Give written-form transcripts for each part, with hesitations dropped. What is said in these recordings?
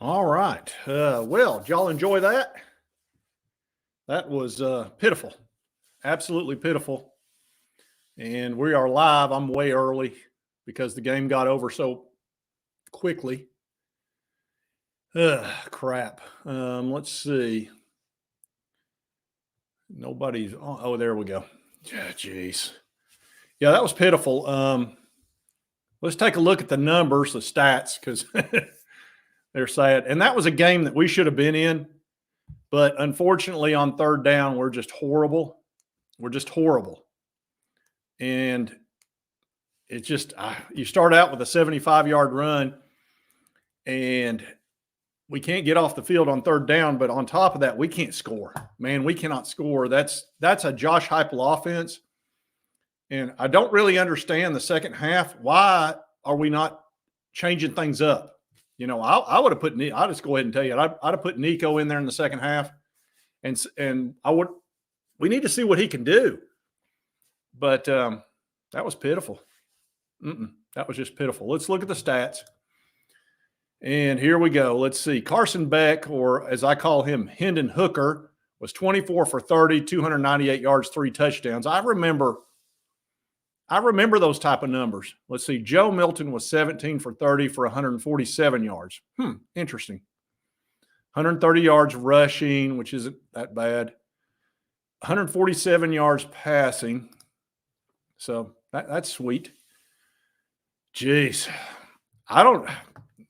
All right. Well, did y'all enjoy that? That was pitiful. Absolutely pitiful. And we are live. I'm way early because the game got over so quickly. Crap. Let's see. Nobody's. Oh, there we go. Jeez. Yeah, that was pitiful. Let's take a look at the numbers, the stats, because they're sad. And that was a game that we should have been in. But unfortunately, on third down, we're just horrible. We're just horrible. And it's just, you start out with a 75-yard run, and we can't get off the field on third down. But on top of that, we can't score. Man, we cannot score. That's a Josh Heupel offense. And I don't really understand the second half. Why are we not changing things up? You know, I would have put. I'll just go ahead and tell you, I'd have put Nico in there in the second half, and I would. We need to see what he can do. But that was pitiful. That was just pitiful. Let's look at the stats. And here we go. Let's see. Carson Beck, or as I call him, Hendon Hooker, was 24 for 30, 298 yards, 3 touchdowns. I remember those type of numbers. Let's see. Joe Milton was 17 for 30 for 147 yards. Interesting. 130 yards rushing, which isn't that bad. 147 yards passing. So that's sweet. Jeez.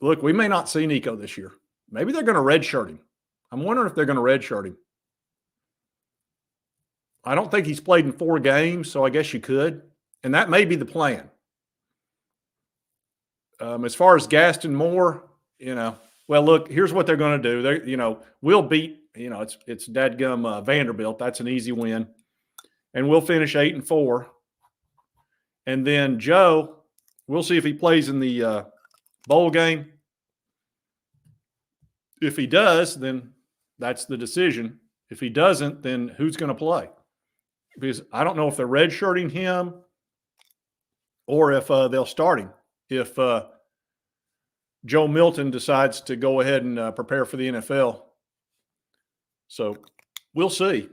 Look, we may not see Nico this year. Maybe they're going to redshirt him. I'm wondering if they're going to redshirt him. I don't think he's played in 4 games, so I guess you could. And that may be the plan. As far as Gaston Moore, well, look, here's what they're going to do. We'll beat, it's dadgum Vanderbilt. That's an easy win. And we'll finish 8-4. And then Joe, we'll see if he plays in the bowl game. If he does, then that's the decision. If he doesn't, then who's going to play? Because I don't know if they're redshirting him or if they'll start him. If Joe Milton decides to go ahead and prepare for the NFL. So we'll see.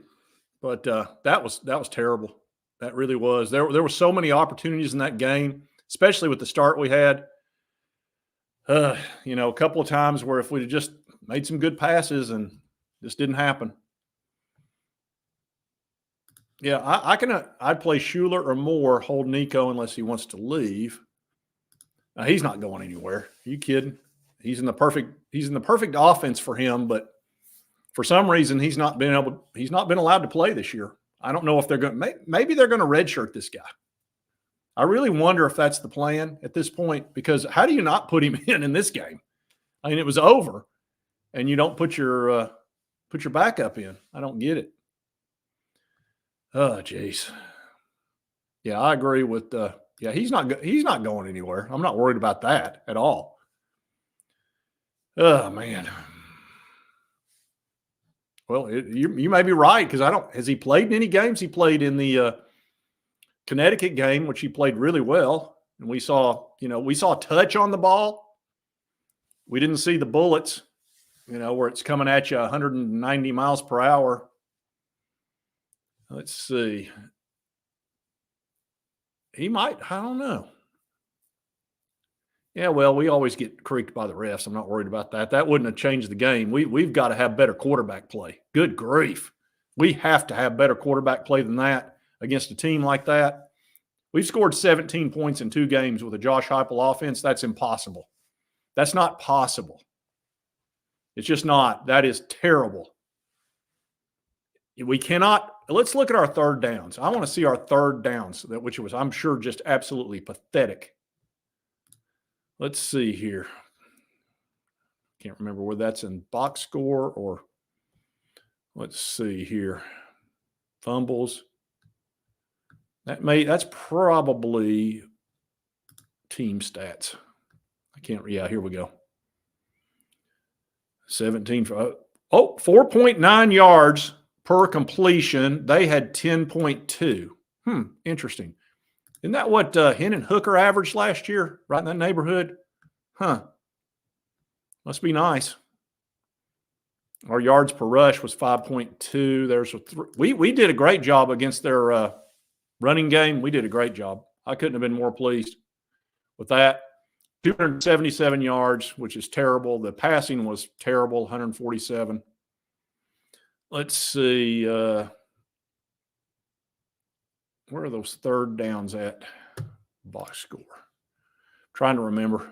But that was terrible. That really was. There were so many opportunities in that game, especially with the start we had. A couple of times where if we'd have just made some good passes and this didn't happen. Yeah, I'd play Schuler or Moore, hold Nico unless he wants to leave. He's not going anywhere. Are you kidding? He's in the perfect offense for him, but for some reason he's not been allowed to play this year. I don't know if maybe they're going to redshirt this guy. I really wonder if that's the plan at this point, because how do you not put him in this game? I mean, it was over, and you don't put your backup in. I don't get it. Oh, geez. Yeah, I agree with he's not going anywhere. I'm not worried about that at all. Oh, man. Well, you may be right, because has he played in any games? He played in the Connecticut game, which he played really well. And we saw touch on the ball. We didn't see the bullets, where it's coming at you 190 miles per hour. Let's see. He might, I don't know. Yeah, well, we always get creaked by the refs. I'm not worried about that. That wouldn't have changed the game. We've got to have better quarterback play. Good grief. We have to have better quarterback play than that against a team like that. We've scored 17 points in 2 games with a Josh Heupel offense. That's impossible. That's not possible. It's just not. That is terrible. We cannot. Let's look at our third downs. I want to see our third downs, which was, I'm sure, just absolutely pathetic. Let's see here. Can't remember whether that's in box score or let's see here. Fumbles. That's probably team stats. Here we go. 17 for 4.9 yards per completion. They had 10.2. Interesting. Isn't that what Hendon Hooker averaged last year? Right in that neighborhood? Must be nice. Our yards per rush was 5.2. There's we did a great job against their running game. We did a great job. I couldn't have been more pleased with that. 277 yards, which is terrible. The passing was terrible, 147. Let's see. Where are those third downs at? Box score. Trying to remember.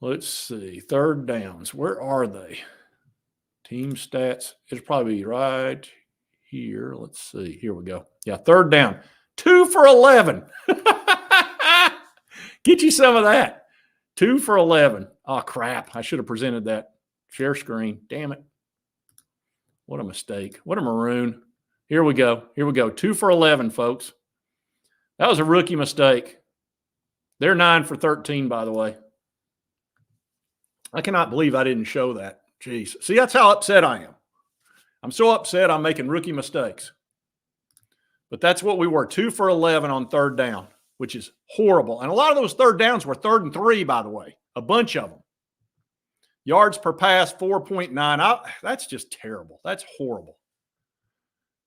Let's see. Third downs. Where are they? Team stats. It's probably right here. Let's see. Here we go. Yeah, third down. 2 for 11. Get you some of that. 2 for 11. Oh, crap. I should have presented that. Share screen. Damn it. What a mistake. What a maroon. Here we go. Here we go. 2 for 11, folks. That was a rookie mistake. They're 9 for 13, by the way. I cannot believe I didn't show that. Jeez. See, that's how upset I am. I'm so upset I'm making rookie mistakes. But that's what we were. 2 for 11 on third down, which is horrible. And a lot of those third downs were 3rd and 3, by the way. A bunch of them. Yards per pass, 4.9. That's just terrible. That's horrible.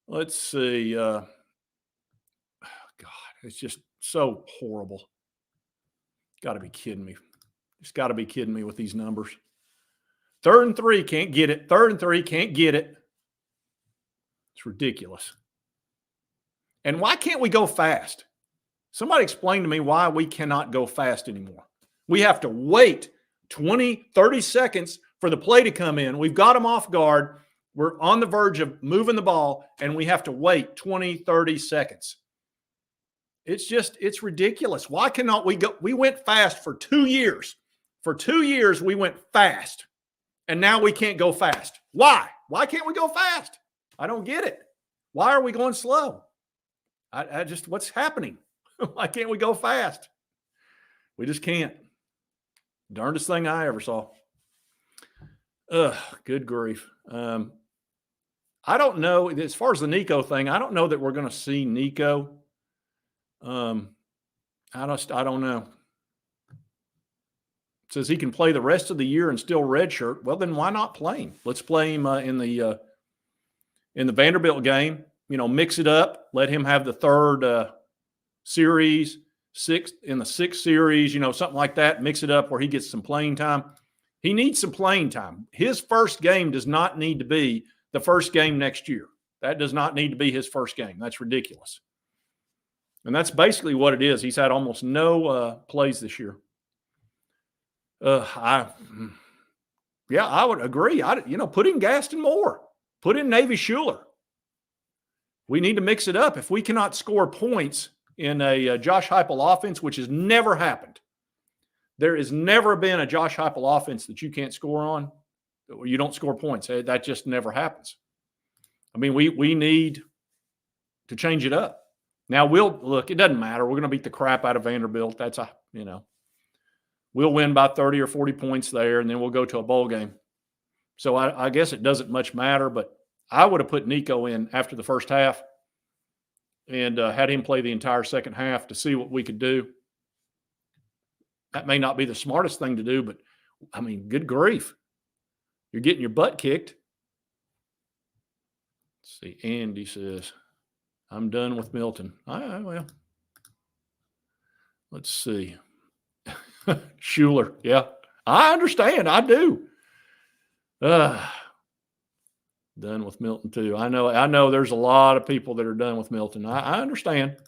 Let's see. God, it's just so horrible. Got to be kidding me. Just got to be kidding me with these numbers. 3rd and 3, can't get it. 3rd and 3, can't get it. It's ridiculous. And why can't we go fast? Somebody explain to me why we cannot go fast anymore. We have to wait 20, 30 seconds for the play to come in. We've got them off guard. We're on the verge of moving the ball, and we have to wait 20, 30 seconds. It's ridiculous. Why cannot we go? We went fast for 2 years. For 2 years, we went fast, and now we can't go fast. Why? Why can't we go fast? I don't get it. Why are we going slow? I just, what's happening? Why can't we go fast? We just can't. Darndest thing I ever saw. Ugh, good grief. I don't know. As far as the Nico thing, I don't know that we're going to see Nico. I don't know. It says he can play the rest of the year and still redshirt. Well, then why not play him? Let's play him in the Vanderbilt game. You know, mix it up. Let him have the third series, in the sixth series. You know, something like that. Mix it up where he gets some playing time. He needs some playing time. His first game does not need to be the first game next year. That does not need to be his first game. That's ridiculous. And that's basically what it is. He's had almost no plays this year. I would agree. Put in Gaston Moore. Put in Navy Schuler. We need to mix it up. If we cannot score points in a Josh Heupel offense, which has never happened, there has never been a Josh Heupel offense that you can't score on, or you don't score points. That just never happens. I mean, we need to change it up. Now, it doesn't matter. We're going to beat the crap out of Vanderbilt. We'll win by 30 or 40 points there, and then we'll go to a bowl game. So I guess it doesn't much matter, but I would have put Nico in after the first half and had him play the entire second half to see what we could do. That may not be the smartest thing to do, but, I mean, good grief. You're getting your butt kicked. Let's see. Andy says, I'm done with Milton. Well, let's see. Schuler. Yeah, I understand. I do. Done with Milton too. I know there's a lot of people that are done with Milton. I understand.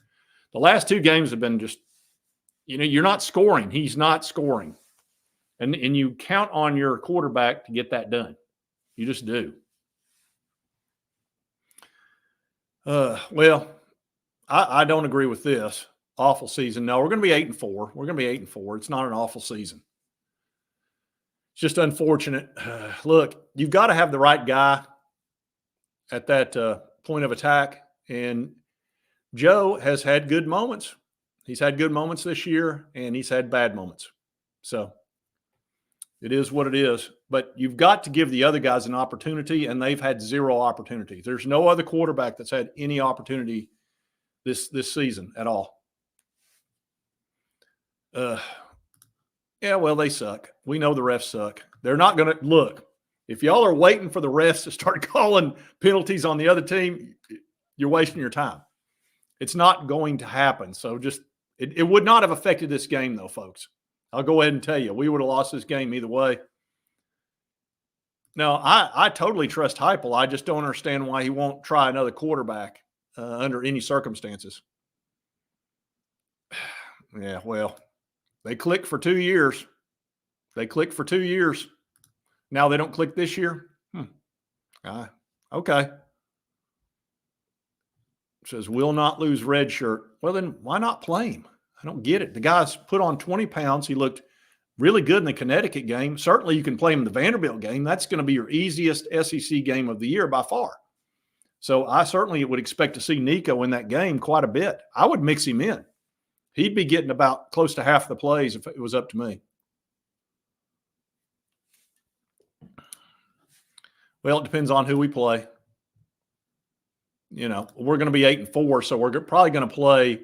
The last 2 games have been just, you're not scoring. He's not scoring. And you count on your quarterback to get that done. You just do. Well, I don't agree with this. Awful season. No, we're going to be 8-4. We're going to be 8-4. It's not an awful season. It's just unfortunate. Look, you've got to have the right guy at that point of attack. And Joe has had good moments. He's had good moments this year, and he's had bad moments. So it is what it is. But you've got to give the other guys an opportunity, and they've had 0 opportunities. There's no other quarterback that's had any opportunity this season at all. Yeah, well, they suck. We know the refs suck. They're not going to look. If y'all are waiting for the refs to start calling penalties on the other team, you're wasting your time. It's not going to happen. So just it would not have affected this game, though, folks. I'll go ahead and tell you, we would have lost this game either way. No, I totally trust Heupel. I just don't understand why he won't try another quarterback under any circumstances. Yeah, well, they clicked for 2 years. They clicked for 2 years. Now they don't click this year? Okay. Says, will not lose red shirt. Well, then why not play him? I don't get it. The guy's put on 20 pounds. He looked really good in the Connecticut game. Certainly you can play him in the Vanderbilt game. That's going to be your easiest SEC game of the year by far. So I certainly would expect to see Nico in that game quite a bit. I would mix him in. He'd be getting about close to half the plays if it was up to me. Well, it depends on who we play. You know, we're going to be 8-4, so we're probably going to play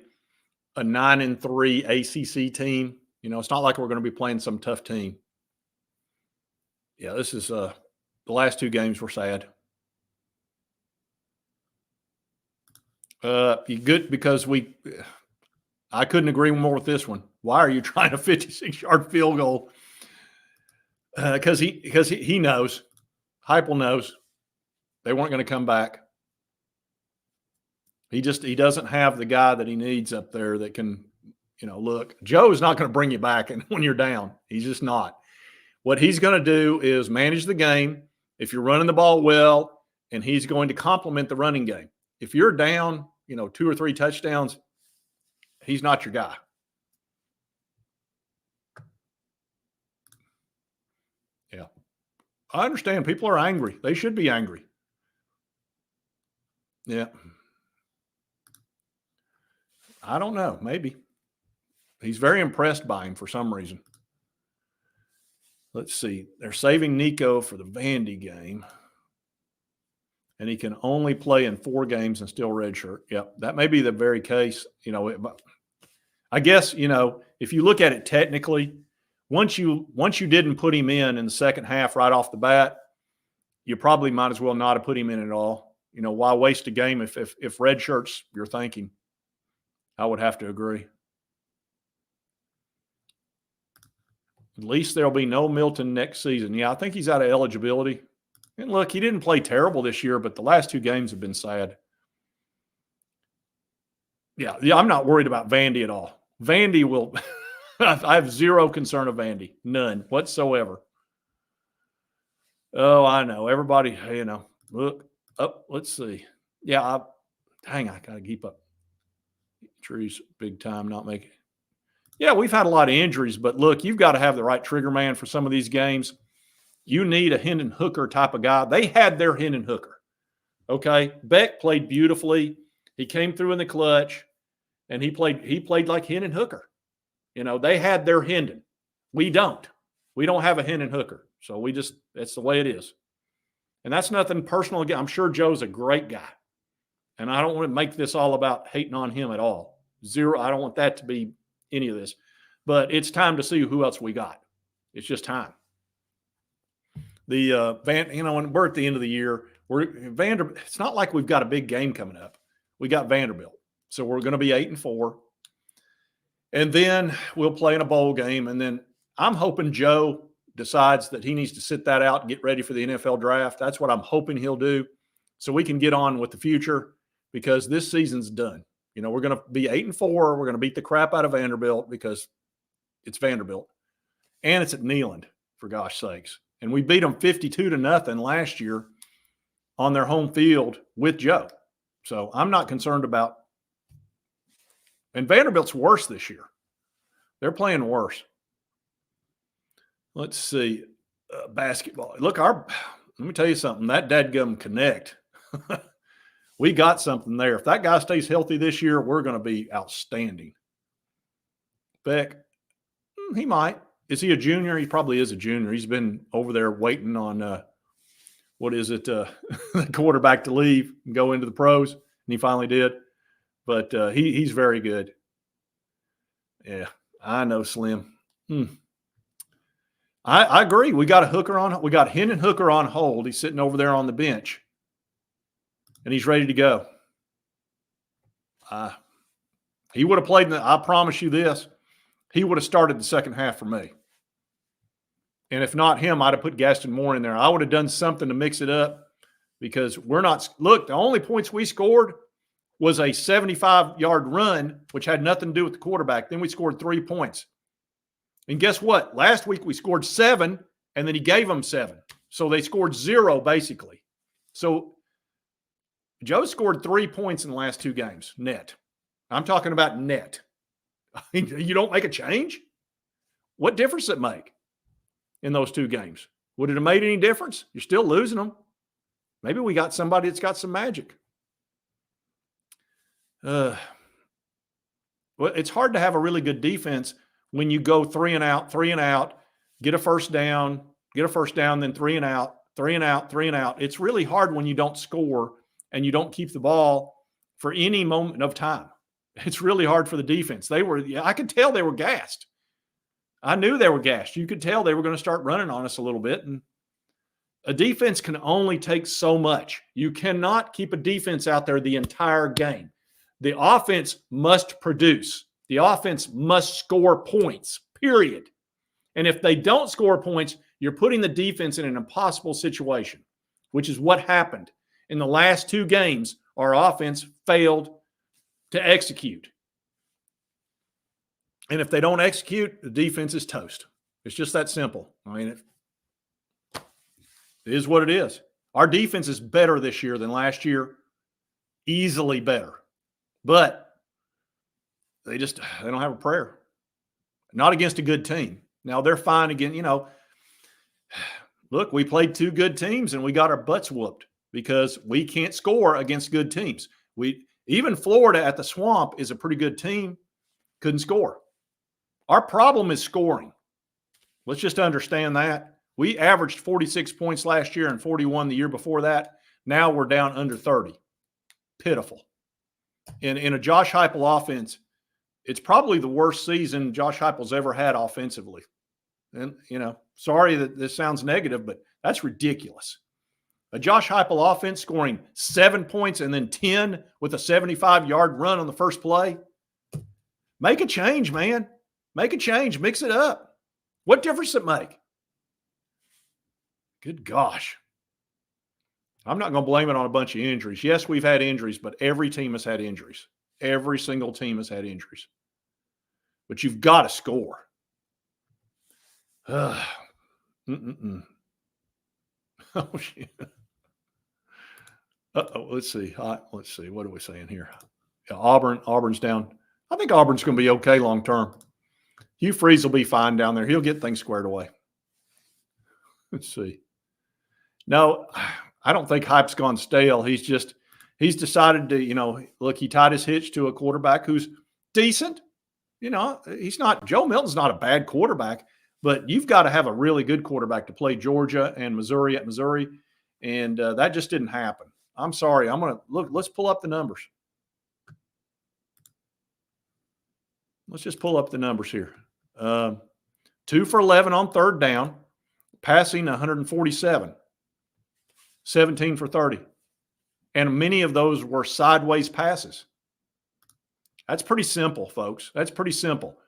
a 9-3 ACC team. You know, it's not like we're going to be playing some tough team. Yeah, this is the last 2 games were sad. Good because I couldn't agree more with this one. Why are you trying a 56-yard field goal? Because he knows, Heupel knows they weren't going to come back. He doesn't have the guy that he needs up there that can, you know, look. Joe's not going to bring you back when you're down. He's just not. What he's going to do is manage the game if you're running the ball well, and he's going to complement the running game. If you're down, you know, 2 or 3 touchdowns, he's not your guy. Yeah. I understand people are angry. They should be angry. Yeah. I don't know. Maybe. He's very impressed by him for some reason. Let's see. They're saving Nico for the Vandy game. And he can only play in 4 games and still redshirt. Yep. That may be the very case. You know, I guess, you know, if you look at it technically, once you didn't put him in the second half right off the bat, you probably might as well not have put him in at all. You know, why waste a game if red shirts you're thinking? I would have to agree. At least there'll be no Milton next season. Yeah, I think he's out of eligibility. And look, he didn't play terrible this year, but the last 2 games have been sad. Yeah, I'm not worried about Vandy at all. Vandy will – I have zero concern of Vandy. None whatsoever. Oh, I know. Everybody, you know, look up. Let's see. Yeah, I got to keep up. Trees big time, not making. Yeah, we've had a lot of injuries, but look, you've got to have the right trigger man for some of these games. You need a Hendon Hooker type of guy. They had their Hendon Hooker. Okay, Beck played beautifully. He came through in the clutch, and he played like Hendon Hooker. You know, they had their Hendon. We don't. We don't have a Hendon Hooker. So that's the way it is. And that's nothing personal. I'm sure Joe's a great guy. And I don't want to make this all about hating on him at all. Zero. I don't want that to be any of this. But it's time to see who else we got. It's just time. When we're at the end of the year, it's not like we've got a big game coming up. We got Vanderbilt. So we're going to be 8-4. And then we'll play in a bowl game. And then I'm hoping Joe decides that he needs to sit that out and get ready for the NFL draft. That's what I'm hoping he'll do. So we can get on with the future because this season's done. You know, we're going to be 8-4. We're going to beat the crap out of Vanderbilt because it's Vanderbilt. And it's at Neyland, for gosh sakes. And we beat them 52-0 last year on their home field with Joe. So I'm not concerned about – and Vanderbilt's worse this year. They're playing worse. Let's see. Basketball. Look, let me tell you something. That dadgum connect. We got something there. If that guy stays healthy this year, we're going to be outstanding. Beck, he might. Is he a junior? He probably is a junior. He's been over there waiting on, the quarterback to leave and go into the pros, and he finally did. But he's very good. Yeah, I know, Slim. I agree. We got Hendon Hooker on hold. He's sitting over there on the bench, and he's ready to go. He would have played I promise you this, he would have started the second half for me. And if not him, I'd have put Gaston Moore in there. I would have done something to mix it up because we're not – look, the only points we scored was a 75-yard run, which had nothing to do with the quarterback. Then we scored 3 points. And guess what? Last week we scored 7, and then he gave them 7. So they scored 0 basically. So Joe scored 3 points in the last 2 games, net. I'm talking about net. You don't make a change? What difference does it make in those 2 games? Would it have made any difference? You're still losing them. Maybe we got somebody that's got some magic. Well, it's hard to have a really good defense when you go 3 and out, get a first down, then 3 and out, 3 and out, 3 and out. It's really hard when you don't score and you don't keep the ball for any moment of time. It's really hard for the defense. I could tell they were gassed. I knew they were gassed. You could tell they were going to start running on us a little bit. And a defense can only take so much. You cannot keep a defense out there the entire game. The offense must produce. The offense must score points, period. And if they don't score points, you're putting the defense in an impossible situation, which is what happened. In the last 2 games, our offense failed to execute. And if they don't execute, the defense is toast. It's just that simple. I mean, it is what it is. Our defense is better this year than last year, easily better. But they don't have a prayer. Not against a good team. Now, they're fine again. Look, we played 2 good teams and we got our butts whooped because we can't score against good teams. Even Florida at the Swamp is a pretty good team. Couldn't score. Our problem is scoring. Let's just understand that. We averaged 46 points last year and 41 the year before that. Now we're down under 30. Pitiful. In a Josh Heupel offense, it's probably the worst season Josh Heupel's ever had offensively. And, sorry that this sounds negative, but that's ridiculous. A Josh Heupel offense scoring 7 points and then 10 with a 75-yard run on the first play. Make a change, man. Make a change. Mix it up. What difference does it make? Good gosh. I'm not going to blame it on a bunch of injuries. Yes, we've had injuries, but every team has had injuries. Every single team has had injuries. But you've got to score. Oh, shit. Let's see. What are we saying here? Yeah, Auburn's down. I think Auburn's going to be okay long term. Hugh Freeze will be fine down there. He'll get things squared away. Let's see. No, I don't think Hype's gone stale. He's decided to, look, he tied his hitch to a quarterback who's decent. He's not – Joe Milton's not a bad quarterback, but you've got to have a really good quarterback to play Georgia and Missouri at Missouri, and that just didn't happen. I'm sorry. I'm going to – look, let's pull up the numbers. Let's just pull up the numbers here. 2 for 11 on third down, passing 147, 17 for 30. And many of those were sideways passes. That's pretty simple, folks. That's pretty simple.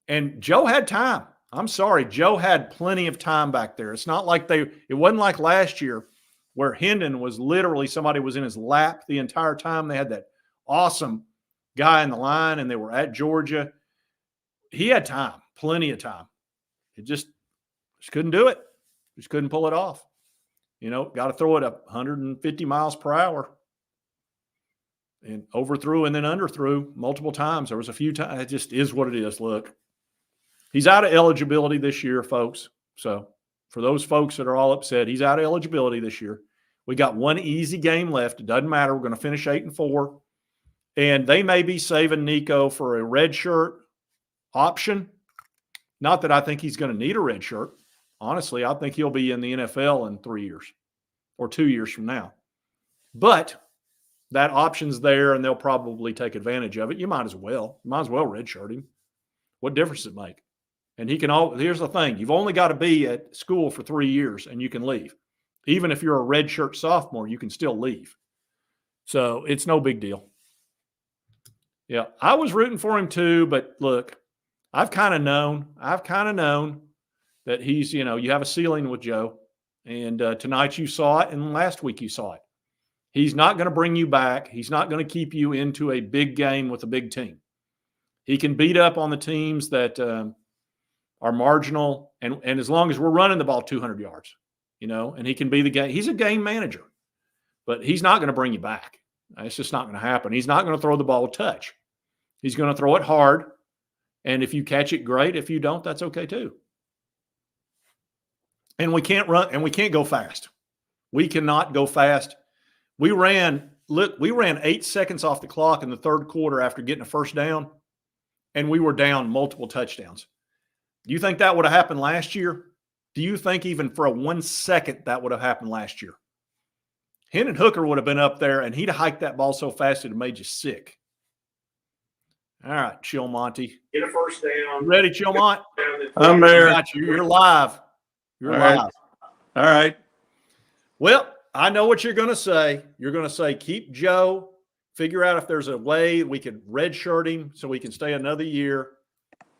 And Joe had time. I'm sorry. Joe had plenty of time back there. It's not like it wasn't like last year where Hendon was literally somebody was in his lap the entire time. They had that awesome guy in the line and they were at Georgia. He had time, plenty of time. It just couldn't do it. Just couldn't pull it off. Got to throw it up 150 miles per hour. And overthrew and then underthrew multiple times. There was a few times. It just is what it is. Look, he's out of eligibility this year, folks. So for those folks that are all upset, he's out of eligibility this year. We got one easy game left. It doesn't matter. We're going to finish 8-4. And they may be saving Nico for a red shirt option. Not that I think he's going to need a red shirt. Honestly, I think he'll be in the NFL in 3 years or 2 years from now. But that option's there, and they'll probably take advantage of it. You might as well. You might as well redshirt him. What difference does it make? And here's the thing. You've only got to be at school for 3 years and you can leave. Even if you're a redshirt sophomore, you can still leave. So it's no big deal. Yeah, I was rooting for him too, but look, I've kind of known that he's, you have a ceiling with Joe. And tonight you saw it, and last week you saw it. He's not going to bring you back. He's not going to keep you into a big game with a big team. He can beat up on the teams that are marginal, and as long as we're running the ball 200 yards, and he can be the game. He's a game manager, but he's not going to bring you back. It's just not going to happen. He's not going to throw the ball a touch. He's going to throw it hard, and if you catch it, great. If you don't, that's okay too. And we can't run, and we can't go fast. We cannot go fast. We ran 8 seconds off the clock in the third quarter after getting a first down, and we were down multiple touchdowns. Do you think that would have happened last year? Do you think even for a 1 second that would have happened last year? Hendon Hooker would have been up there, and he'd have hiked that ball so fast it would have made you sick. All right, Chill Monty. Get a first down. Ready, Chillmont? I'm there. Got you. You're live. You're live. All right. Well, I know what you're going to say. You're going to say, keep Joe, figure out if there's a way we could redshirt him so we can stay another year.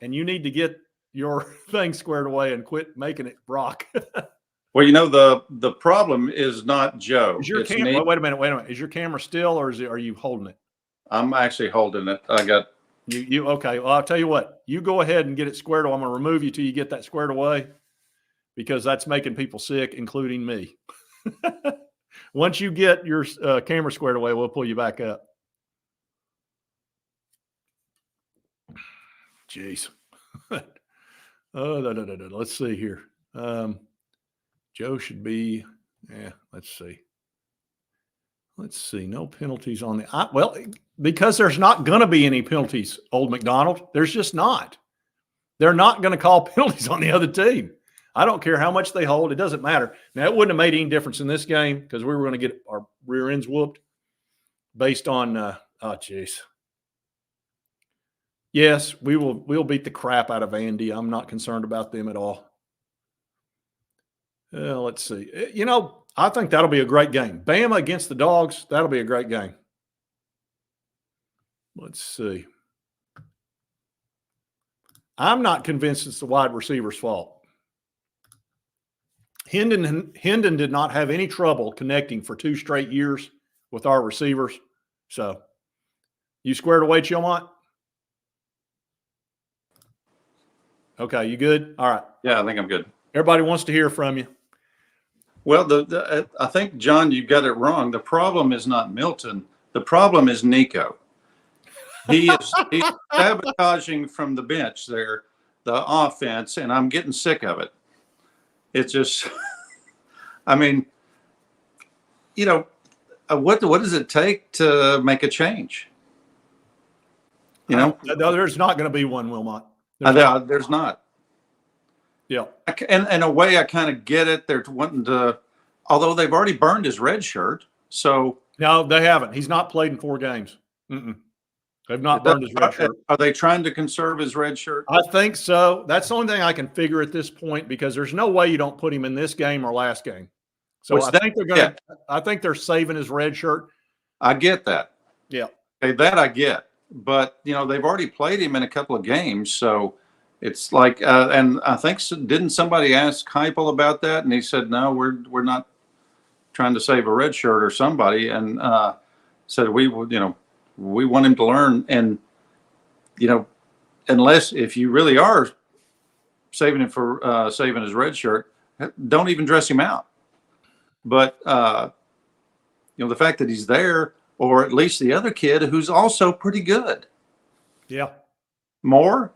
And you need to get your thing squared away and quit making it Brock. Well, the problem is not Joe. Is your camera? Wait a minute. Is your camera still, or are you holding it? I'm actually holding it. I got you. Okay. Well, I'll tell you what. You go ahead and get it squared away. I'm going to remove you till you get that squared away, because that's making people sick, including me. Once you get your camera squared away, we'll pull you back up. Jeez. Oh, no. Let's see here. Joe should be, let's see. Let's see. No penalties on the, because there's not going to be any penalties, Old McDonald. There's just not. They're not going to call penalties on the other team. I don't care how much they hold. It doesn't matter. Now, it wouldn't have made any difference in this game because we were going to get our rear ends whooped based on, yes, we'll beat the crap out of Vandy. I'm not concerned about them at all. Let's see. I think that'll be a great game. Bama against the Dogs, that'll be a great game. Let's see. I'm not convinced it's the wide receiver's fault. Hendon did not have any trouble connecting for 2 straight years with our receivers. So, you squared away, Chillmont? Okay, you good? All right. Yeah, I think I'm good. Everybody wants to hear from you. Well, I think, John, you got it wrong. The problem is not Milton. The problem is Nico. He's sabotaging from the bench there, the offense, and I'm getting sick of it. It's just, I mean, what does it take to make a change? No, there's not going to be one, Wilmot. There's not. Yeah. And in a way, I kind of get it. They're wanting to, although they've already burned his red shirt. So. No, they haven't. He's not played in 4 games. They've not burned his red shirt. Are they trying to conserve his red shirt? I think so. That's the only thing I can figure at this point, because there's no way you don't put him in this game or last game. So I think they're saving his red shirt. I get that. Yeah. Okay, that I get. But, they've already played him in a couple of games. So it's like, and I think, didn't somebody ask Heupel about that? And he said, no, we're not trying to save a red shirt, or somebody. And said, we want him to learn. And, unless if you really are saving him for saving his red shirt, don't even dress him out. But, the fact that he's there, or at least the other kid who's also pretty good. Yeah. Moore,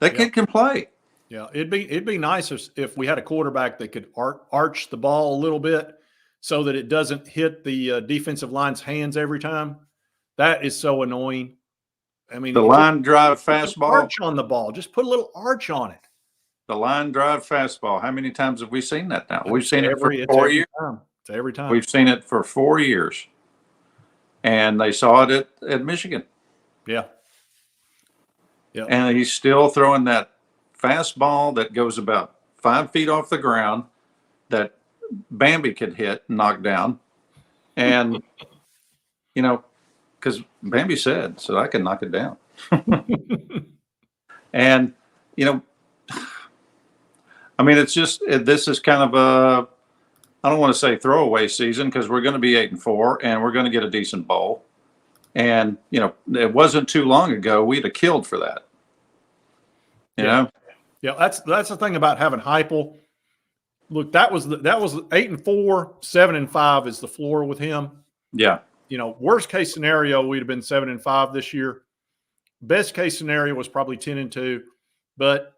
that kid can play. Yeah, it'd be nice if we had a quarterback that could arch the ball a little bit so that it doesn't hit the defensive line's hands every time. That is so annoying. I mean, the line drive fastball. Arch on the ball. Just put a little arch on it. The line drive fastball. How many times have we seen that now? We've seen it for 4 years. It's every time. We've seen it for 4 years. And they saw it at Michigan. Yeah. Yeah. And he's still throwing that fastball that goes about 5 feet off the ground that Bambi could hit and knock down. And, because Bambi said, so I can knock it down. And, it's just, this is kind of I don't want to say throwaway season, because we're going to be 8-4 and we're going to get a decent bowl. And, it wasn't too long ago we'd have killed for that. You know? Yeah, that's the thing about having Heupel. Look, that was 8-4, 7-5 is the floor with him. Yeah. Worst case scenario, we'd have been 7-5 this year. Best case scenario was probably 10-2. But,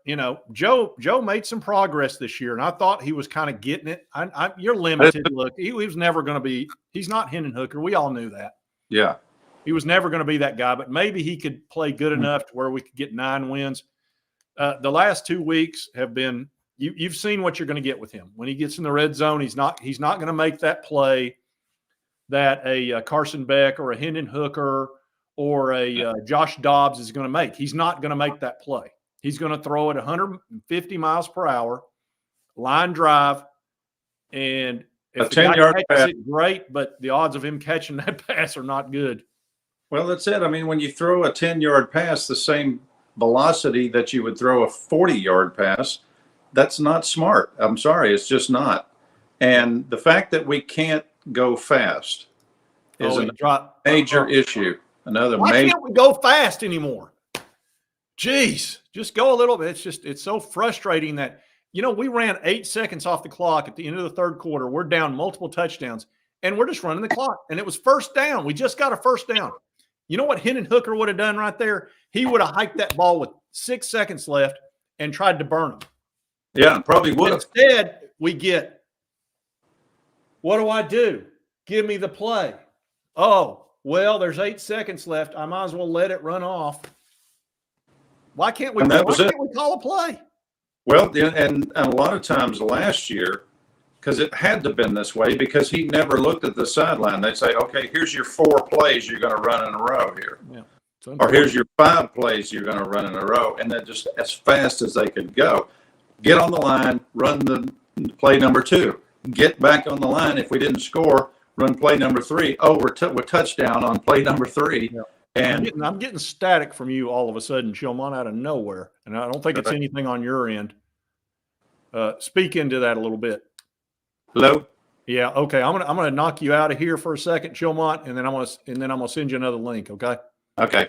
Joe made some progress this year, and I thought he was kind of getting it. You're limited. Look, he was never going to be – he's not Hendon Hooker. We all knew that. Yeah. He was never going to be that guy, but maybe he could play good enough to where we could get 9 wins. The last 2 weeks have been you've seen what you're going to get with him. When he gets in the red zone, he's not going to make that play that a Carson Beck or a Hendon Hooker or a Josh Dobbs is going to make. He's not going to make that play. He's going to throw it 150 miles per hour, line drive, and if the guy catches it, great, but the odds of him catching that pass are not good. Well, that's it. When you throw a 10-yard pass the same velocity that you would throw a 40-yard pass, that's not smart. I'm sorry, it's just not. And the fact that we can't go fast is a major issue. Why can't we go fast anymore? Jeez, just go a little bit. It's so frustrating that, we ran 8 seconds off the clock at the end of the third quarter. We're down multiple touchdowns, and we're just running the clock. And it was first down. We just got a first down. You know what Hendon Hooker would have done right there? He would have hiked that ball with 6 seconds left and tried to burn him. Yeah, probably would have. Instead, we get, what do I do? Give me the play. Oh, well, there's 8 seconds left. I might as well let it run off. Why can't we call a play? Well, and a lot of times last year, because it had to have been this way, because he never looked at the sideline. They'd say, okay, here's your 4 plays you're going to run in a row here. Yeah. Or here's your 5 plays you're going to run in a row. And then just as fast as they could go. Get on the line, run the play number 2. Get back on the line. If we didn't score, run play number 3. Oh, we're touchdown on play number 3. Yeah. And I'm getting static from you all of a sudden, Shilmon, out of nowhere. And I don't think it's anything on your end. Speak into that a little bit. Hello? Yeah, okay. I'm gonna knock you out of here for a second, Shilmon, and then I'm gonna send you another link, okay? Okay.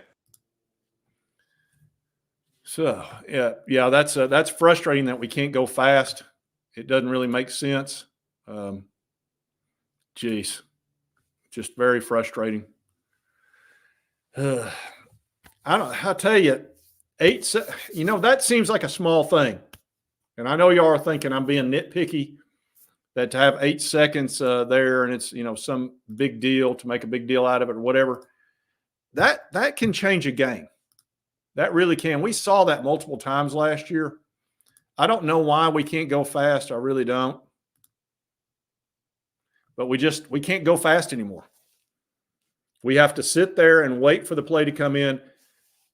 So yeah, that's frustrating that we can't go fast. It doesn't really make sense. Geez, just very frustrating. I tell you, 8. That seems like a small thing, and I know y'all are thinking I'm being nitpicky. That to have 8 seconds there, and it's some big deal to make a big deal out of it or whatever. That can change a game. That really can. We saw that multiple times last year. I don't know why we can't go fast. I really don't. But we can't go fast anymore. We have to sit there and wait for the play to come in.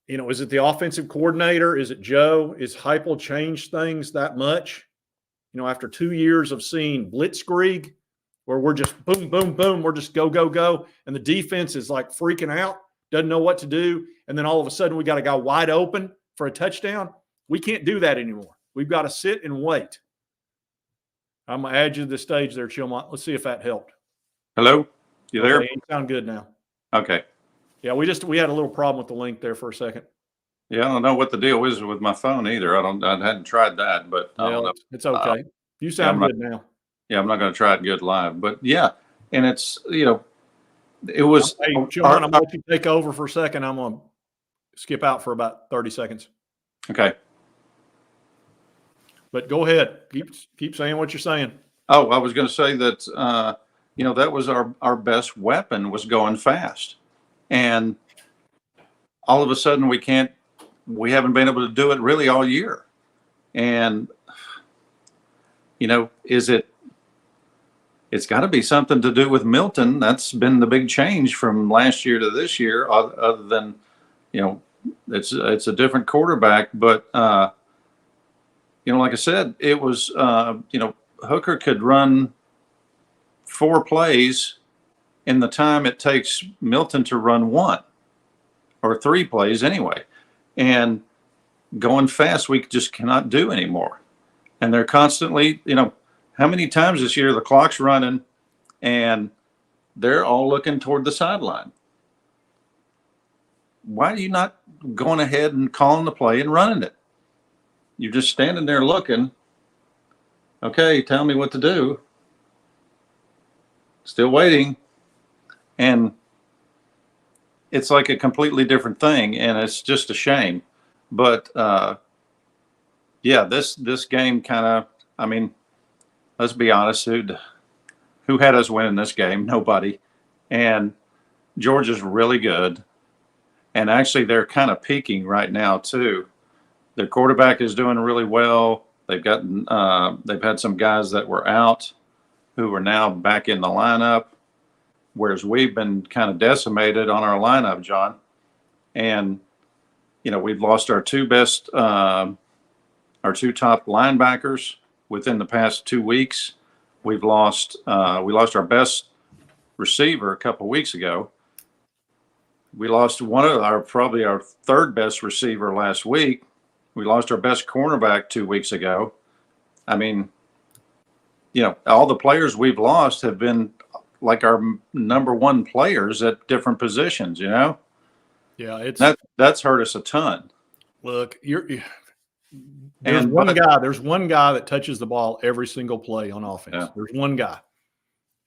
Is it the offensive coordinator? Is it Joe? Is Heupel changed things that much? After 2 years of seeing blitzkrieg, where we're just boom, boom, boom, we're just go, go, go, and the defense is like freaking out, doesn't know what to do, and then all of a sudden we got a guy wide open for a touchdown. We can't do that anymore. We've got to sit and wait. I'm going to add you to the stage there, Chilmont. Let's see if that helped. Hello? You there? Okay, you sound good now. Okay. Yeah, we had a little problem with the link there for a second. Yeah, I don't know what the deal is with my phone either. I hadn't tried that, but I don't know. It's okay. You sound good now. Yeah, I'm not going to try it good live, but yeah, and it's it was. Hey, John, I'm going to take over for a second. I'm going to skip out for about 30 seconds. Okay. But go ahead. Keep saying what you're saying. Oh, I was going to say that that was our best weapon, was going fast, and all of a sudden we haven't been able to do it really all year. And, it's got to be something to do with Milton. That's been the big change from last year to this year, other than, it's a different quarterback. But, like I said, it was, Hooker could run 4 plays in the time it takes Milton to run 1 or 3 plays anyway. And going fast, we just cannot do anymore. And they're constantly, how many times this year the clock's running and they're all looking toward the sideline? Why are you not going ahead and calling the play and running it? You're just standing there looking. Okay, tell me what to do. Still waiting. And it's like a completely different thing, and it's just a shame. But this game kind of, let's be honest, who had us winning this game? Nobody. And Georgia's really good. And actually, they're kind of peaking right now too. Their quarterback is doing really well. They've had some guys that were out who are now back in the lineup, whereas we've been kind of decimated on our lineup, John. And we've lost our 2 best, our 2 top linebackers within the past 2 weeks. We lost our best receiver a couple weeks ago. We lost probably our 3rd best receiver last week. We lost our best cornerback 2 weeks ago. All the players we've lost have been like our number 1 players at different positions, Yeah, that's hurt us a ton. Look, there's one guy that touches the ball every single play on offense. Yeah. There's one guy.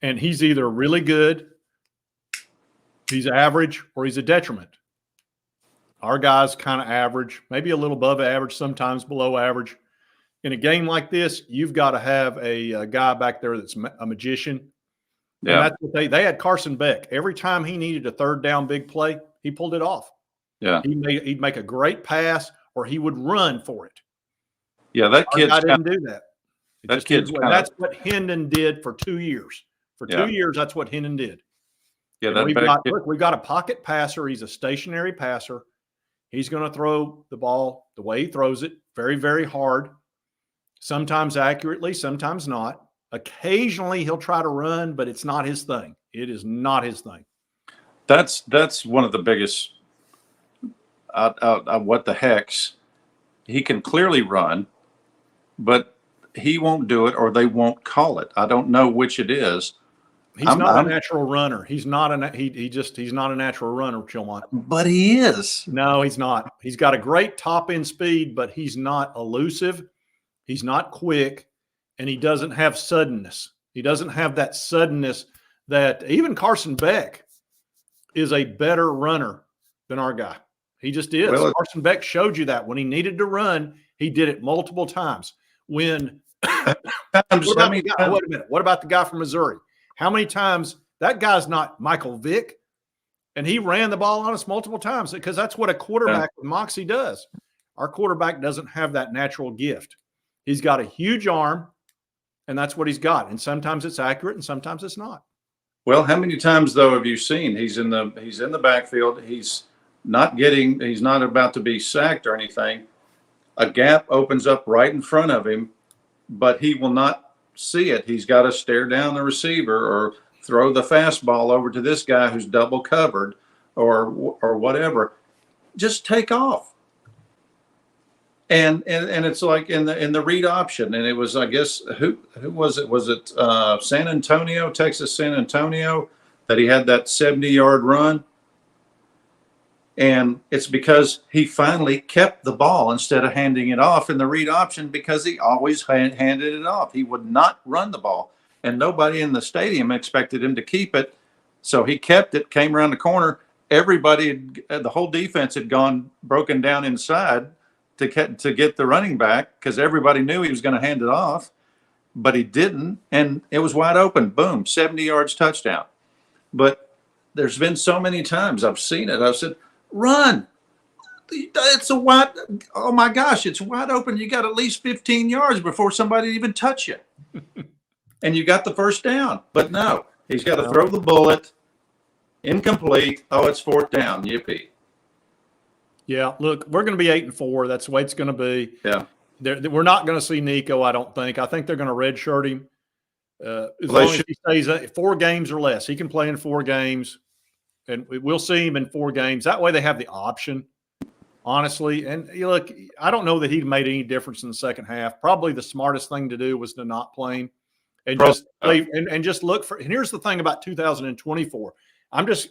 And he's either really good, he's average, or he's a detriment. Our guy's kind of average, maybe a little above average, sometimes below average. In a game like this, you've got to have a guy back there that's a magician. Yeah. And that's what they had Carson Beck. Every time he needed a 3rd down big play, he pulled it off. Yeah. He'd make a great pass, or he would run for it. Yeah, that kid didn't do that. That's what Hendon did for 2 years. For 2 years, that's what Hendon did. Yeah, we've got a pocket passer. He's a stationary passer. He's going to throw the ball the way he throws it, very, very hard, sometimes accurately, sometimes not. Occasionally he'll try to run, but it's not his thing. It is not his thing. That's one of the biggest what the heck's. He can clearly run, but he won't do it, or they won't call it. I don't know which it is. He's not a natural runner. He's not a natural runner, Chilmont. But he is. No, he's not. He's got a great top end speed, but he's not elusive. He's not quick, and he doesn't have suddenness. He doesn't have that suddenness that even Carson Beck is a better runner than our guy. He just is. Well, Carson Beck showed you that when he needed to run, he did it multiple times. When wait a minute, what about the guy from Missouri? How many times that guy's not Michael Vick, and he ran the ball on us multiple times, because that's what a quarterback with moxie does. Our quarterback doesn't have that natural gift. He's got a huge arm, and that's what he's got. And sometimes it's accurate, and sometimes it's not. Well, how many times though have you seen he's in the backfield? He's not about to be sacked or anything. A gap opens up right in front of him, but he will not see it. He's got to stare down the receiver or throw the fastball over to this guy who's double covered or whatever. Just take off. And it's like in the read option, and it was, I guess, who was it? Was it San Antonio, Texas San Antonio, that he had that 70-yard run? And it's because he finally kept the ball instead of handing it off in the read option, because he always handed it off. He would not run the ball, and nobody in the stadium expected him to keep it. So he kept it, came around the corner. The whole defense had broken down inside to get the running back, because everybody knew he was going to hand it off, but he didn't, and it was wide open. Boom, 70 yards, touchdown. But there's been so many times I've seen it. I've said, run. It's oh my gosh, it's wide open. You got at least 15 yards before somebody even touch you. And you got the first down. But no, he's got to throw the bullet. Incomplete. Oh, it's 4th down. Yippee. Yeah, look, we're going to be 8-4. That's the way it's going to be. Yeah. we're not going to see Nico, I don't think. I think they're going to redshirt him as Well, long as he stays 4 games or less. He can play in 4 games, and we'll see him in 4 games. That way they have the option, honestly. And look, I don't know that he made any difference in the second half. Probably the smartest thing to do was to not play him and just play and just look for – and here's the thing about 2024.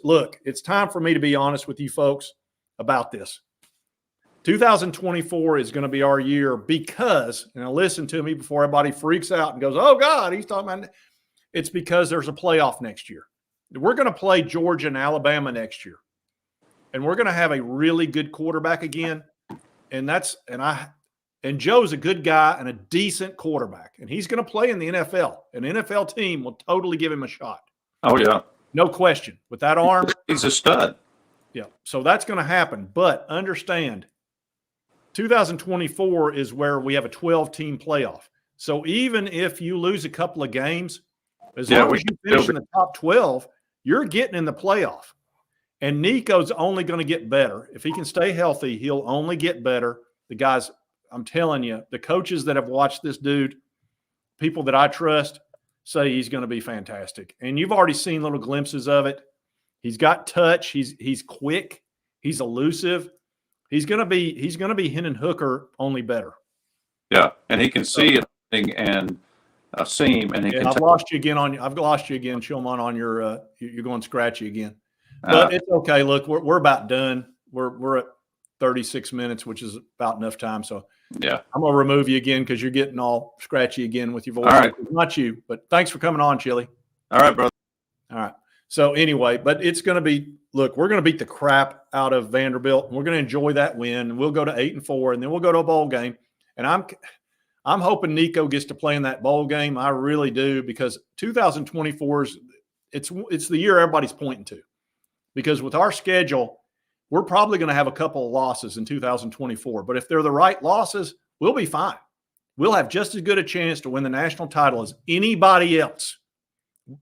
Look, it's time for me to be honest with you folks about this. 2024 is going to be our year because, and listen to me before everybody freaks out and goes, oh, God, he's talking about – it's because there's a playoff next year. We're going to play Georgia and Alabama next year, and we're going to have a really good quarterback again. And Joe's a good guy and a decent quarterback, and he's going to play in the NFL. An NFL team will totally give him a shot. Oh, yeah. No question. With that arm. He's a stud. Yeah. So that's going to happen. But understand, 2024 is where we have a 12-team playoff. So even if you lose a couple of games, as long as you finish in the top 12, you're getting in the playoff. And Nico's only going to get better. If he can stay healthy, he'll only get better. The guys, I'm telling you, the coaches that have watched this dude, people that I trust, say he's going to be fantastic. And you've already seen little glimpses of it. He's got touch. He's quick. He's elusive. He's going to be Hendon Hooker, only better. Yeah, and he can see it and a seam. And I've lost you again Shulman, on your you're going scratchy again. But it's okay. Look, we're about done. We're at 36 minutes, which is about enough time. So yeah, I'm gonna remove you again because you're getting all scratchy again with your voice. All right. Not you, but thanks for coming on, Chili. All right, brother. All right. So anyway, but it's going to be, look, we're going to beat the crap out of Vanderbilt. And we're going to enjoy that win. We'll go to 8-4, and then we'll go to a bowl game. And I'm hoping Nico gets to play in that bowl game. I really do, because 2024 is it's the year everybody's pointing to. Because with our schedule, we're probably going to have a couple of losses in 2024. But if they're the right losses, we'll be fine. We'll have just as good a chance to win the national title as anybody else.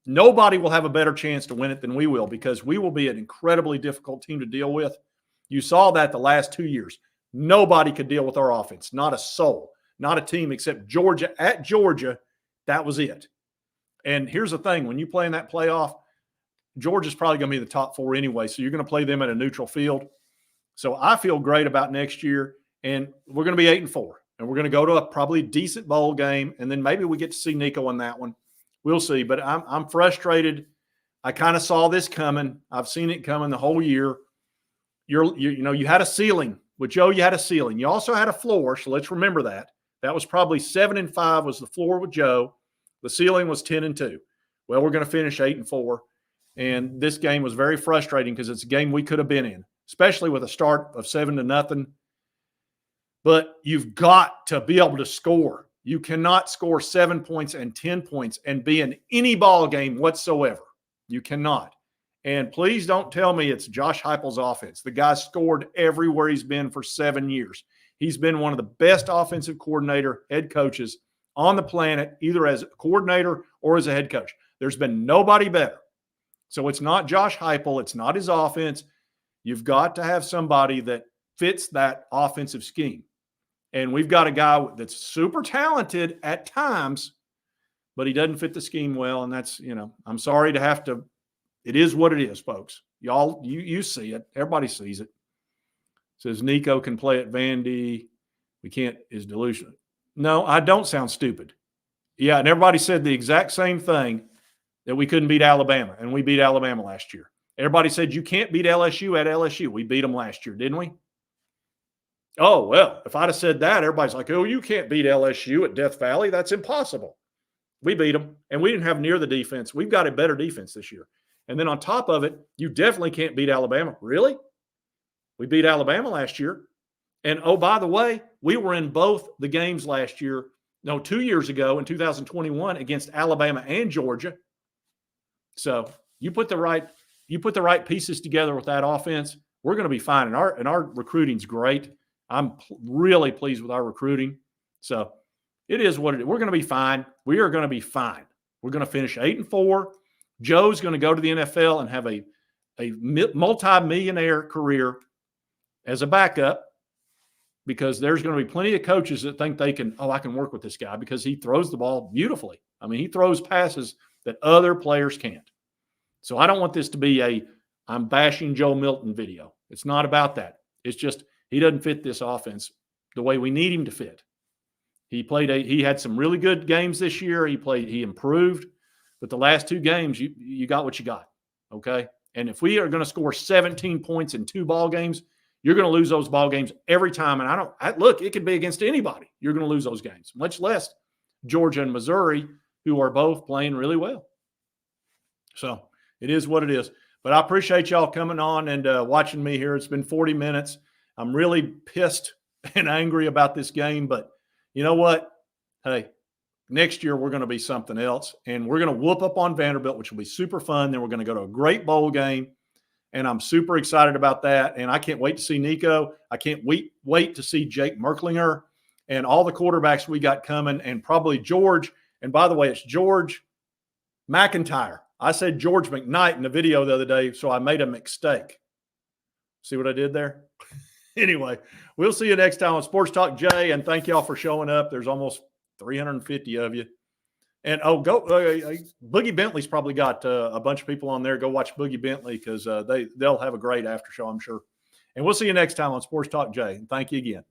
Nobody will have a better chance to win it than we will, because we will be an incredibly difficult team to deal with. You saw that the last 2 years. Nobody could deal with our offense. Not a soul. Not a team except Georgia. At Georgia, that was it. And here's the thing. When you play in that playoff, Georgia's probably going to be the top 4 anyway, so you're going to play them at a neutral field. So I feel great about next year, and we're going to be 8-4, and we're going to go to a probably decent bowl game, and then maybe we get to see Nico on that one. We'll see, but I'm frustrated. I kind of saw this coming. I've seen it coming the whole year. You had a ceiling. With Joe, you had a ceiling. You also had a floor, so let's remember that. That was probably 7-5 was the floor with Joe. The ceiling was 10-2. Well, we're going to finish 8-4, and this game was very frustrating because it's a game we could have been in, especially with a start of 7-0. But you've got to be able to score. You cannot score 7 points and 10 points and be in any ball game whatsoever. You cannot. And please don't tell me it's Josh Heupel's offense. The guy scored everywhere he's been for 7 years. He's been one of the best offensive coordinator head coaches on the planet, either as a coordinator or as a head coach. There's been nobody better. So it's not Josh Heupel. It's not his offense. You've got to have somebody that fits that offensive scheme. And we've got a guy that's super talented at times, but he doesn't fit the scheme well. And that's, I'm sorry to have to. It is what it is, folks. Y'all, you see it. Everybody sees it. Says Nico can play at Vandy. We can't, is delusional. No, I don't sound stupid. Yeah, and everybody said the exact same thing, that we couldn't beat Alabama, and we beat Alabama last year. Everybody said you can't beat LSU at LSU. We beat them last year, didn't we? Oh, well, if I'd have said that, everybody's like, oh, you can't beat LSU at Death Valley. That's impossible. We beat them, and we didn't have near the defense. We've got a better defense this year. And then on top of it, you definitely can't beat Alabama. Really? We beat Alabama last year. And, oh, by the way, we were in both the games last year, 2 years ago in 2021 against Alabama and Georgia. So you put the right pieces together with that offense, we're going to be fine. And our recruiting's great. I'm really pleased with our recruiting. So it is what it is. We're going to be fine. We are going to be fine. We're going to finish 8-4. Joe's going to go to the NFL and have a multi-millionaire career as a backup. because there's going to be plenty of coaches that think they can, I can work with this guy because he throws the ball beautifully. I mean, he throws passes that other players can't. So I don't want this to be I'm bashing Joe Milton video. It's not about that. It's just he doesn't fit this offense the way we need him to fit. He had some really good games this year. He improved, but the last 2 games, you got what you got. Okay. And if we are going to score 17 points in 2 ball games, you're going to lose those ball games every time. And look, it could be against anybody. You're going to lose those games, much less Georgia and Missouri, who are both playing really well. So it is what it is. But I appreciate y'all coming on and watching me here. It's been 40 minutes. I'm really pissed and angry about this game, but you know what? Hey, next year we're going to be something else, and we're going to whoop up on Vanderbilt, which will be super fun. Then we're going to go to a great bowl game, and I'm super excited about that. And I can't wait to see Nico. I can't wait to see Jake Merklinger and all the quarterbacks we got coming, and probably George. And by the way, it's George McIntyre. I said George McKnight in the video the other day, so I made a mistake. See what I did there? Anyway, we'll see you next time on Sports Talk Jay, and thank y'all for showing up. There's almost 350 of you. And Boogie Bentley's probably got a bunch of people on there. Go watch Boogie Bentley because they'll have a great after show, I'm sure. And we'll see you next time on Sports Talk Jay. And thank you again.